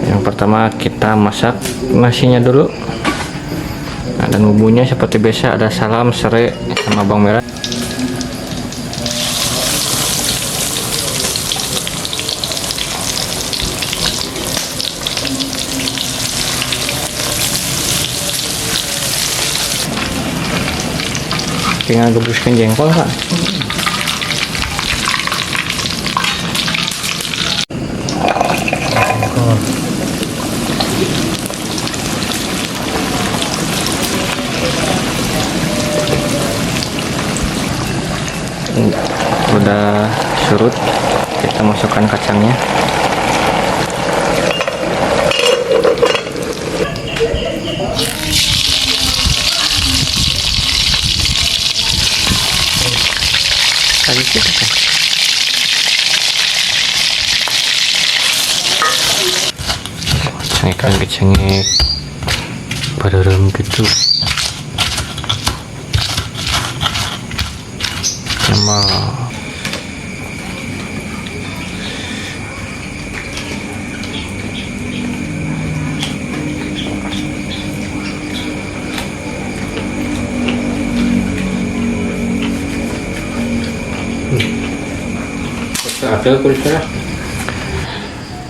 Yang pertama kita masak nasinya dulu. Nah, dan bumbunya seperti biasa ada salam, serai, sama bawang merah. Tinggal gebuskan jengkol, Pak. Udah surut, kita masukkan kacangnya. Lagi kita kan. Cengek berem gitu. Sama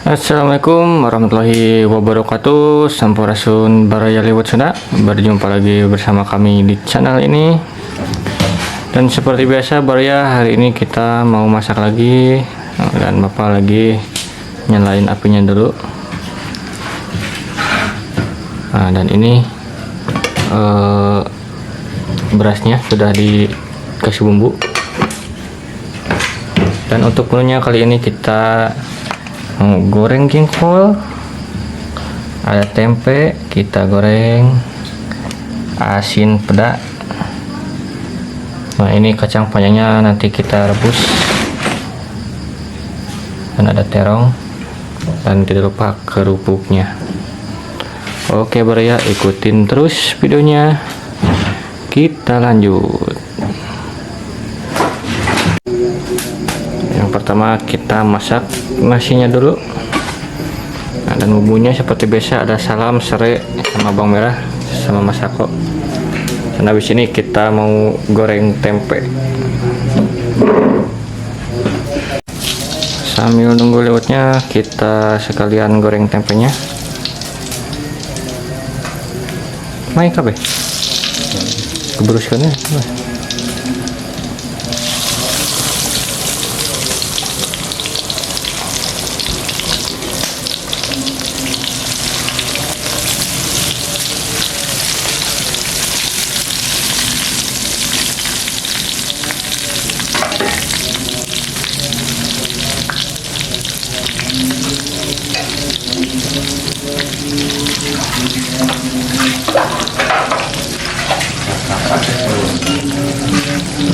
Assalamualaikum warahmatullahi wabarakatuh. Sampurasun baraya lewat Sunda. Berjumpa lagi bersama kami di channel ini. Dan seperti biasa baraya, hari ini kita mau masak lagi. Dan Bapak lagi nyalain apinya dulu. Nah, dan ini berasnya sudah dikasih bumbu. Dan untuk menunya kali ini kita mau goreng jengkol, ada tempe, kita goreng, asin peda. Nah, ini kacang panjangnya nanti kita rebus, dan ada terong, dan tidak lupa kerupuknya. Oke baraya, ikutin terus videonya, kita lanjut. Pertama kita masak nasinya dulu. Nah, dan bumbunya seperti biasa ada salam, serai, sama bawang merah, sama masako. Dan habis ini kita mau goreng tempe. Sambil nunggu lewatnya, kita sekalian goreng tempenya. Main kabeh keberuskannya.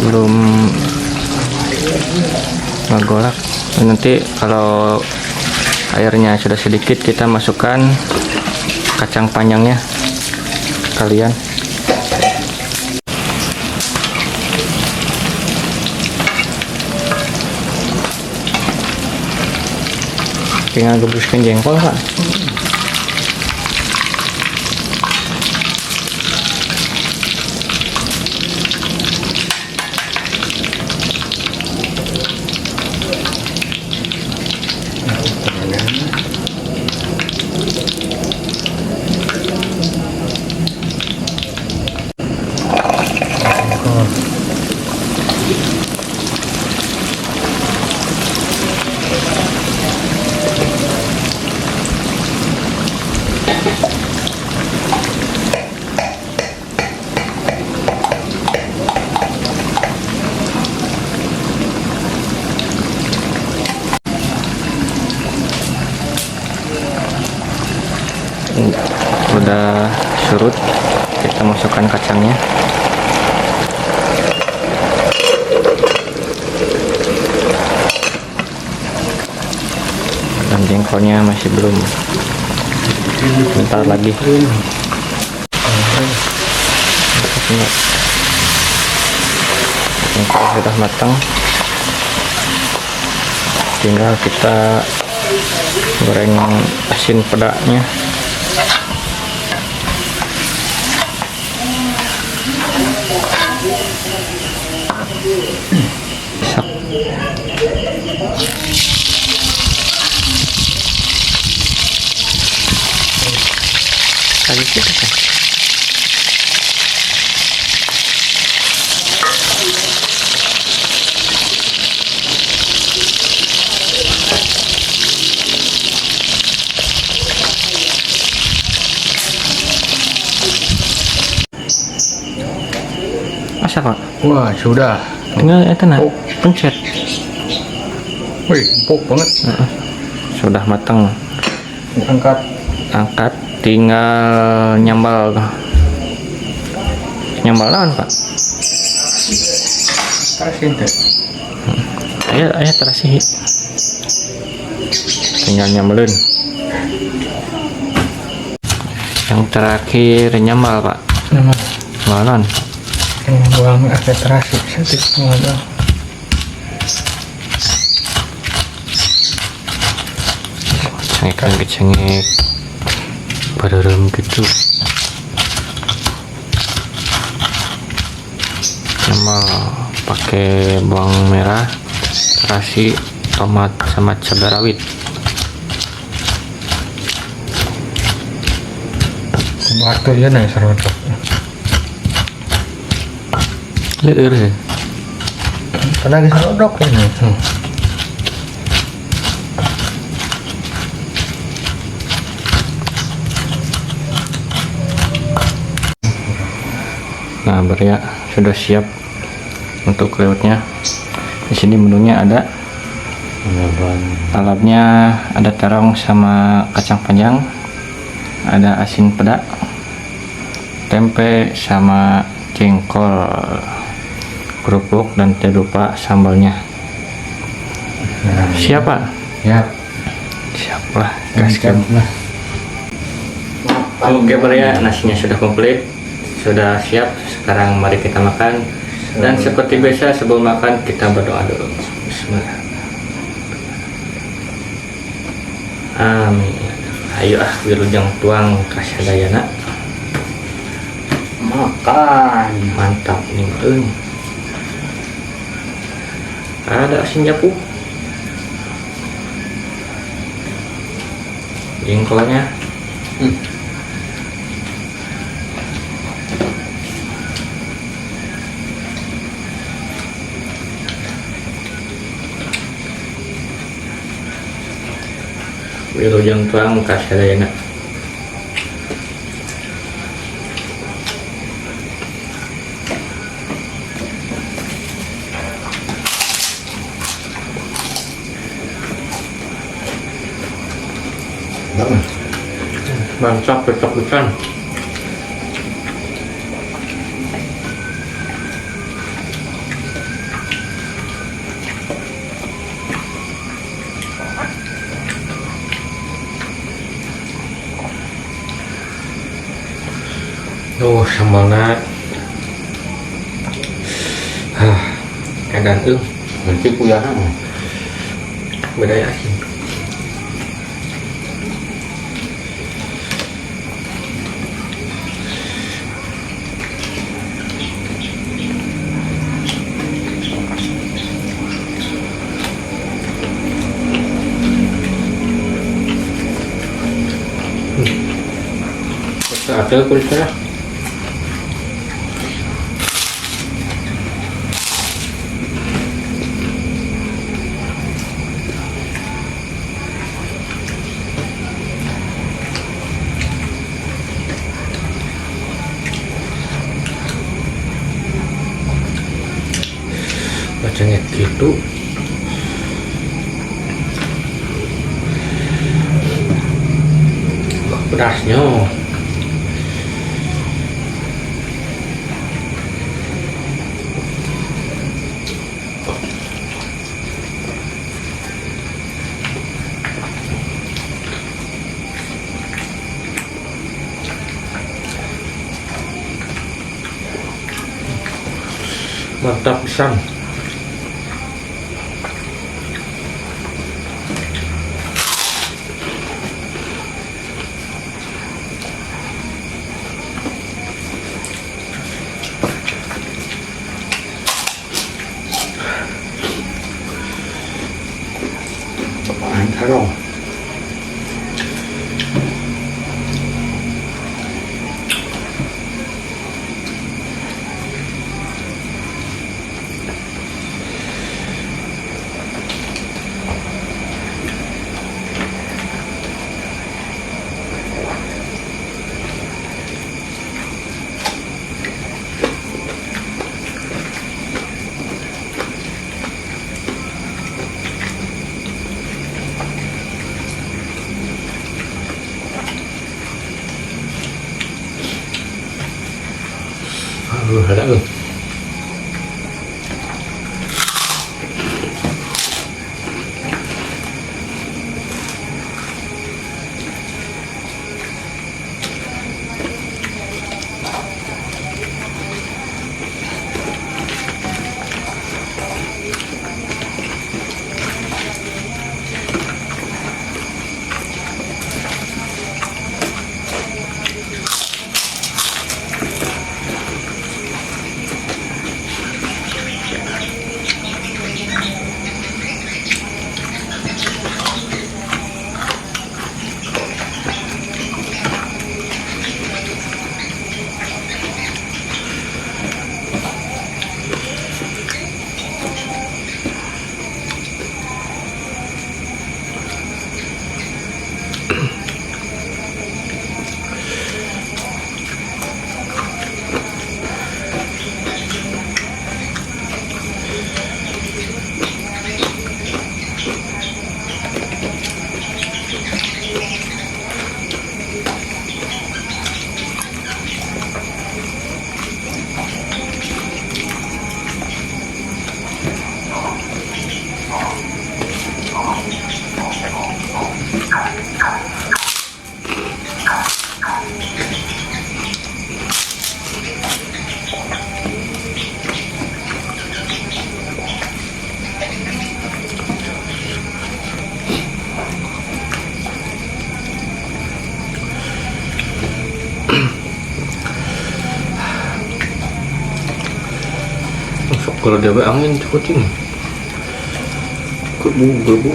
Belum ngegolak. Nanti kalau airnya sudah sedikit, kita masukkan kacang panjangnya kalian. Tinggal gebuskan jengkol, Pak. Udah surut, kita masukkan kacangnya. Dan jengkolnya masih belum, bentar lagi. Jengkol sudah matang, tinggal kita goreng asin pedanya. Sak. Lagi kita. Masak Pak? Wah, sudah. Tinggal itu nah, pencet. Wih, empuk banget. Sudah matang. Angkat. Angkat, tinggal nyambal. Nyambal naon Pak? Kasih teh. Ayah terasi. Tinggal nyambelin. Yang terakhir nyambal Pak. Naon? Buang agak terasi sedikit ngono. Cengek padahal gitu. Nyambal pakai bawang merah, terasi, tomat sama cabai rawit. Waktu ya nih serodok. Liur sih. Pernah lagi serodok ini. Nah, Barya sudah siap untuk lauknya. Di sini menunya ada. Lalapnya ada terong sama kacang panjang, ada asin peda, tempe sama jengkol, kerupuk, dan tidak lupa sambalnya. Siapa? Ya. Siaplah, gaskan. Oke Barya, nasinya sudah komplit, sudah siap. Sekarang mari kita makan. Dan seperti biasa sebelum makan kita berdoa dulu. Bismillah. Amin. Ayo wilujeng tuang kasadayana. Makan. Mantap nih ada asin japu, jengkolnya. Wilujeng tuang kasadayana. Mantap, cocok-cocokan. Sambalnya edan tuh Nanti kuyahan. beda ya asin. Ada kulitnya. Bacanya gitu. Pedasnya. Mantap pisan. ano. Ada loh. Masuk kalau dia angin cukup ini. Berbu.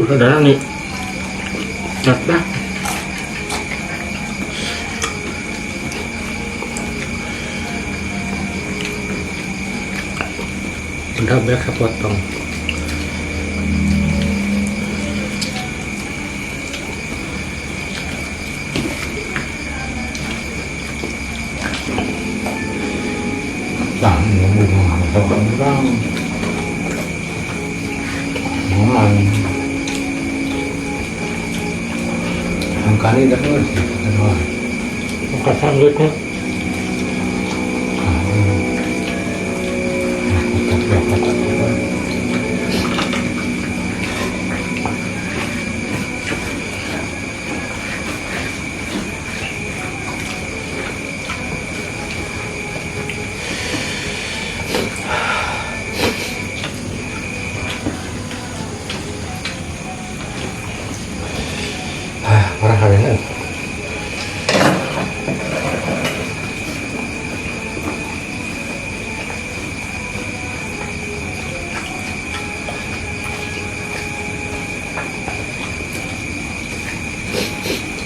Saudara nih, dah. Udah biasa potong. Jangan ngomong orang. Kali dah kan, Buka sanggutnya. Parah kali ini.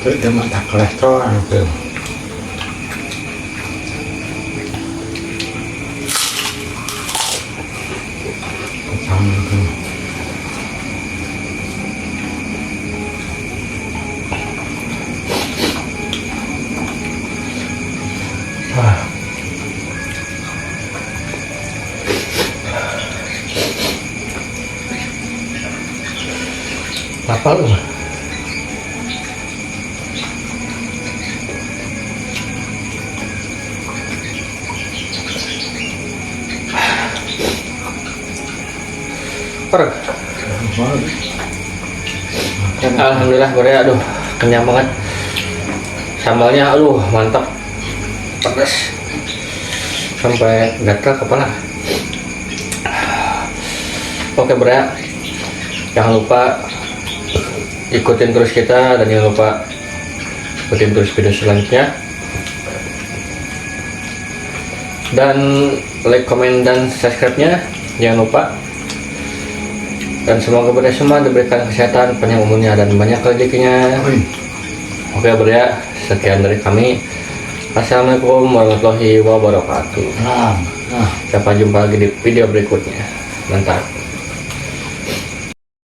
Tapi dia mata kolesterol tuh. Sama tuh. Apa lu? super. Alhamdulillah Bro ya, aduh kenyang banget. Sambalnya aduh mantap, pedas sampai gatal kepala. Oke Bro ya, jangan lupa ikutin terus kita dan jangan lupa ikutin terus video selanjutnya dan like, komen, dan subscribe-nya jangan lupa. Dan semoga kita semua diberikan kesehatan, panjang umurnya, dan banyak rezekinya. Oke Bro ya, sekian dari kami. Assalamualaikum warahmatullahi wabarakatuh. Sampai jumpa lagi di video berikutnya. Mantap.